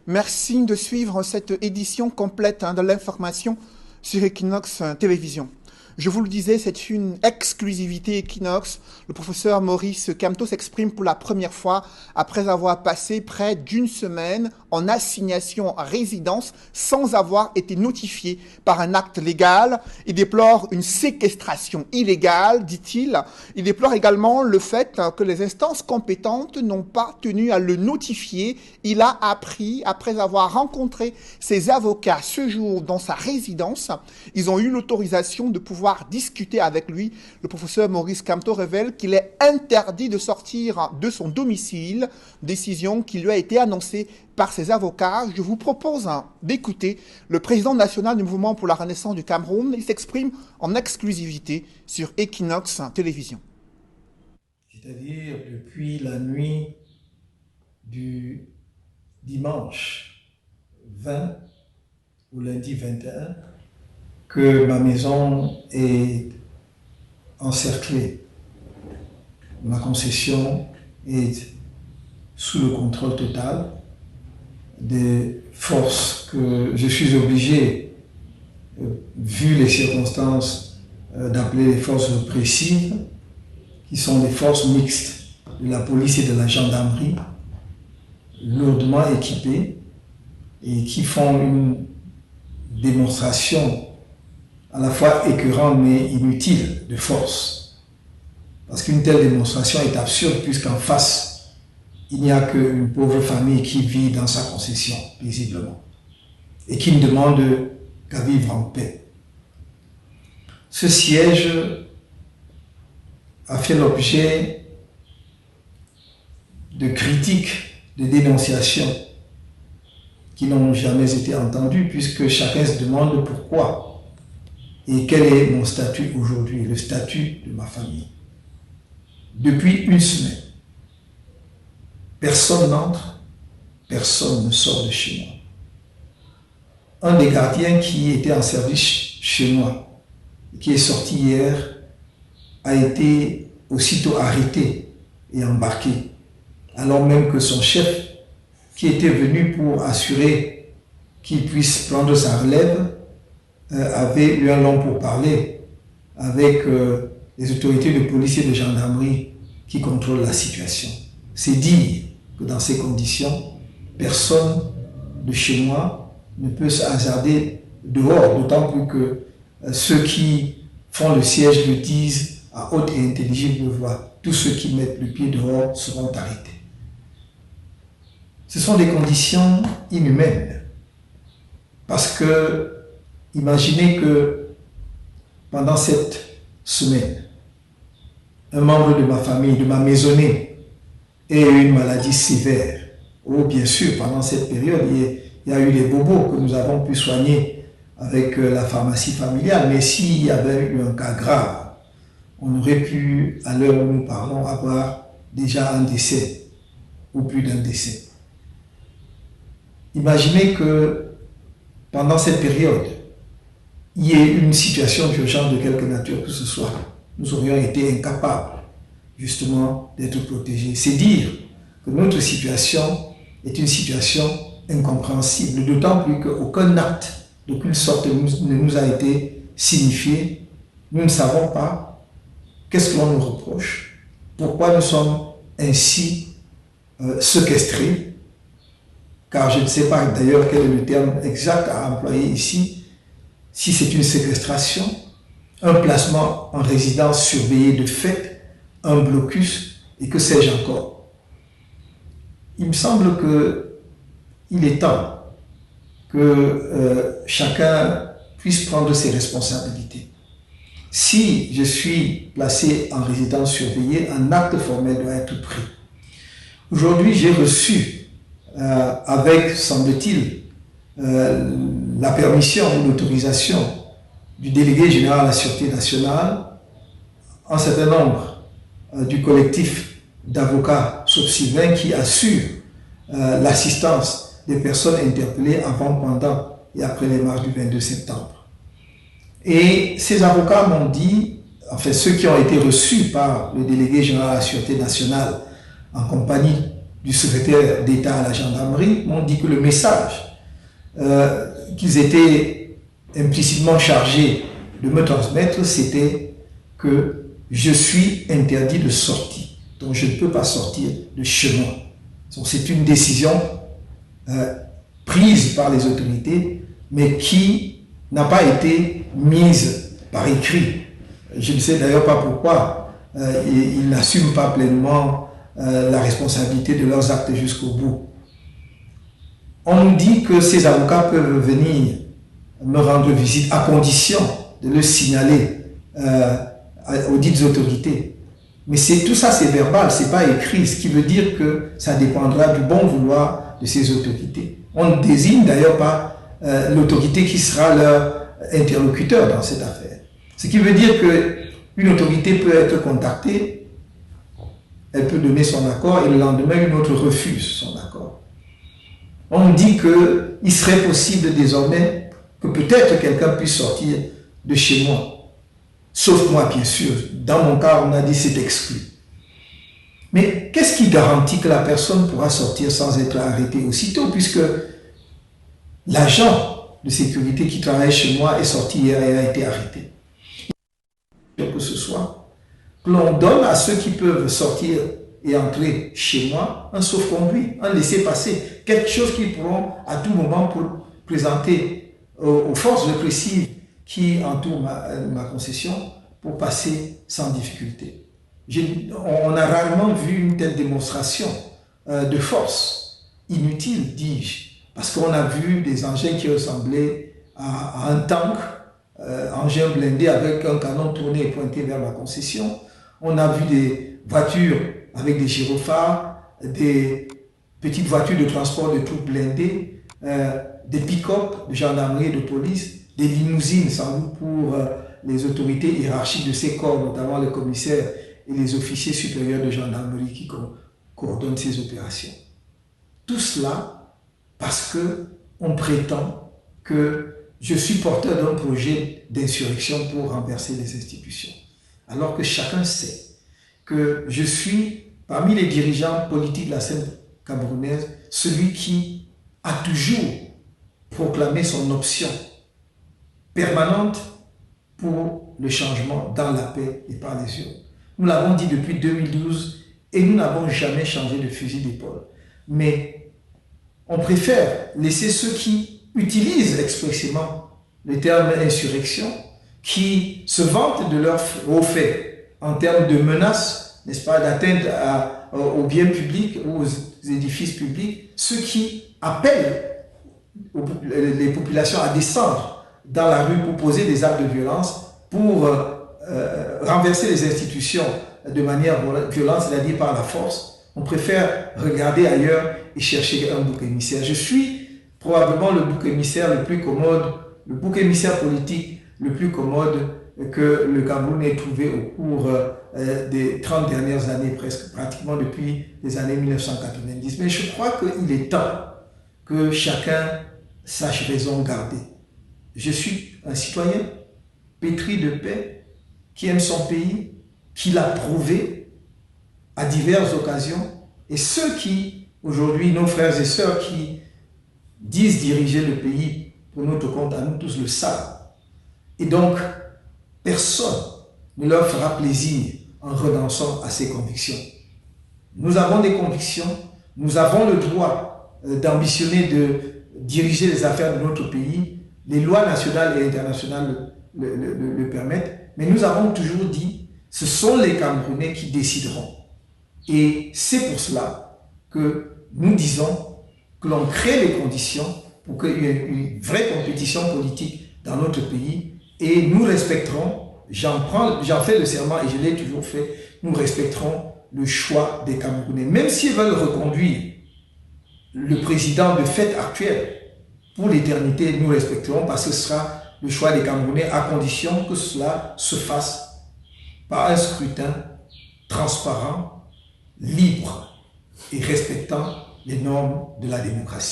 Merci de suivre cette édition complète de l'information sur Equinox Télévision. Je vous le disais, c'est une exclusivité Equinox. Le professeur Maurice Kamto s'exprime pour la première fois après avoir passé près d'une semaine en assignation à résidence sans avoir été notifié par un acte légal. Il déplore une séquestration illégale, dit-il. Il déplore également le fait que les instances compétentes n'ont pas tenu à le notifier. Il a appris, après avoir rencontré ses avocats ce jour dans sa résidence, ils ont eu l'autorisation de pouvoir discuter avec lui. Le professeur Maurice Kamto révèle qu'il est interdit de sortir de son domicile, décision qui lui a été annoncée par ses avocats. Je vous propose d'écouter le président national du Mouvement pour la Renaissance du Cameroun. Il s'exprime en exclusivité sur Equinox Télévision. C'est-à-dire depuis la nuit du dimanche 20 au lundi 21, que ma maison est encerclée. Ma concession est sous le contrôle total des forces que je suis obligé, vu les circonstances, d'appeler les forces répressives, qui sont des forces mixtes de la police et de la gendarmerie, lourdement équipées et qui font une démonstration à la fois écœurante mais inutile de force. Parce qu'une telle démonstration est absurde puisqu'en face, il n'y a qu'une pauvre famille qui vit dans sa concession paisiblement et qui ne demande qu'à vivre en paix. Ce siège a fait l'objet de critiques, de dénonciations qui n'ont jamais été entendues puisque chacun se demande pourquoi. Et quel est mon statut aujourd'hui, le statut de ma famille? Depuis une semaine, personne n'entre, personne ne sort de chez moi. Un des gardiens qui était en service chez moi, qui est sorti hier, a été aussitôt arrêté et embarqué, alors même que son chef, qui était venu pour assurer qu'il puisse prendre sa relève, avait eu un long pourparler avec les autorités de police et de gendarmerie qui contrôlent la situation. C'est dire que dans ces conditions, personne de chez moi ne peut se hasarder dehors, d'autant plus que ceux qui font le siège le disent à haute et intelligible voix. Tous ceux qui mettent le pied dehors seront arrêtés. Ce sont des conditions inhumaines parce que imaginez que pendant cette semaine, un membre de ma famille, de ma maisonnée, ait eu une maladie sévère. Oh, bien sûr, pendant cette période, il y a eu des bobos que nous avons pu soigner avec la pharmacie familiale. Mais s'il y avait eu un cas grave, on aurait pu, à l'heure où nous parlons, avoir déjà un décès ou plus d'un décès. Imaginez que pendant cette période, il y ait une situation d'urgence de quelque nature que ce soit, nous aurions été incapables justement d'être protégés. C'est dire que notre situation est une situation incompréhensible, d'autant plus qu'aucun acte d'aucune sorte ne nous a été signifié. Nous ne savons pas qu'est-ce que l'on nous reproche, pourquoi nous sommes ainsi séquestrés, car je ne sais pas d'ailleurs quel est le terme exact à employer ici, si c'est une séquestration, un placement en résidence surveillée de fait, un blocus et que sais-je encore. Il me semble qu'il est temps que chacun puisse prendre ses responsabilités. Si je suis placé en résidence surveillée, un acte formel doit être pris. Aujourd'hui, j'ai reçu, avec, semble-t-il, la permission ou l'autorisation du délégué général à la Sûreté nationale, un certain nombre du collectif d'avocats sauf Sylvain qui assure l'assistance des personnes interpellées avant, pendant et après les marches du 22 septembre. Et ces avocats m'ont dit, enfin ceux qui ont été reçus par le délégué général à la Sûreté nationale en compagnie du secrétaire d'État à la gendarmerie m'ont dit que le message qu'ils étaient implicitement chargés de me transmettre, c'était que je suis interdit de sortie, donc je ne peux pas sortir de chez moi. Donc c'est une décision prise par les autorités, mais qui n'a pas été mise par écrit. Je ne sais d'ailleurs pas pourquoi ils n'assument pas pleinement la responsabilité de leurs actes jusqu'au bout. On nous dit que ces avocats peuvent venir me rendre visite à condition de le signaler aux dites autorités. Mais tout ça, c'est verbal, c'est pas écrit, ce qui veut dire que ça dépendra du bon vouloir de ces autorités. On ne désigne d'ailleurs pas l'autorité qui sera leur interlocuteur dans cette affaire. Ce qui veut dire qu'une autorité peut être contactée, elle peut donner son accord et le lendemain, une autre refuse son accord. On dit qu'il serait possible désormais que peut-être quelqu'un puisse sortir de chez moi. Sauf moi, bien sûr. Dans mon cas, on a dit c'est exclu. Mais qu'est-ce qui garantit que la personne pourra sortir sans être arrêtée aussitôt, puisque l'agent de sécurité qui travaille chez moi est sorti hier et a été arrêté? Que ce soit, que l'on donne à ceux qui peuvent sortir et entrer chez moi un sauf-conduit, un laissez-passer, quelque chose qu'ils pourront à tout moment pour présenter aux forces répressives qui entourent ma concession pour passer sans difficulté. On a rarement vu une telle démonstration de force, inutile, dis-je, parce qu'on a vu des engins qui ressemblaient à un tank, engin blindé avec un canon tourné et pointé vers ma concession. On a vu des voitures avec des gyrophares, des petites voitures de transport de troupes blindées, des pick-up de gendarmerie et de police, des limousines sans doute pour les autorités hiérarchiques de ces corps, notamment les commissaires et les officiers supérieurs de gendarmerie qui coordonnent ces opérations. Tout cela parce qu'on prétend que je suis porteur d'un projet d'insurrection pour renverser les institutions. Alors que chacun sait que je suis, parmi les dirigeants politiques de la scène camerounaise, celui qui a toujours proclamé son option permanente pour le changement dans la paix et par les urnes. Nous l'avons dit depuis 2012 et nous n'avons jamais changé de fusil d'épaule. Mais on préfère laisser ceux qui utilisent expressément le terme insurrection, qui se vantent de leurs hauts faits en termes de menaces, n'est-ce pas, d'atteinte aux biens publics ou aux édifices publics, ceux qui appellent les populations à descendre dans la rue pour poser des actes de violence, pour renverser les institutions de manière violente, c'est-à-dire par la force. On préfère regarder ailleurs et chercher un bouc émissaire. Je suis probablement le bouc émissaire le plus commode, le bouc émissaire politique le plus commode que le Cameroun ait trouvé au cours des 30 dernières années, pratiquement depuis les années 1990. Mais je crois qu'il est temps que chacun sache raison garder. Je suis un citoyen pétri de paix, qui aime son pays, qui l'a prouvé à diverses occasions. Et ceux qui, aujourd'hui, nos frères et sœurs qui disent diriger le pays pour notre compte, à nous tous le savent. Et donc, personne ne leur fera plaisir en renonçant à ses convictions. Nous avons des convictions, nous avons le droit d'ambitionner de diriger les affaires de notre pays. Les lois nationales et internationales le permettent, mais nous avons toujours dit, ce sont les Camerounais qui décideront. Et c'est pour cela que nous disons que l'on crée les conditions pour qu'il y ait une vraie compétition politique dans notre pays, et nous respecterons, j'en fais le serment et je l'ai toujours fait, nous respecterons le choix des Camerounais. Même s'ils veulent reconduire le président de fait actuel pour l'éternité, nous respecterons parce que ce sera le choix des Camerounais à condition que cela se fasse par un scrutin transparent, libre et respectant les normes de la démocratie.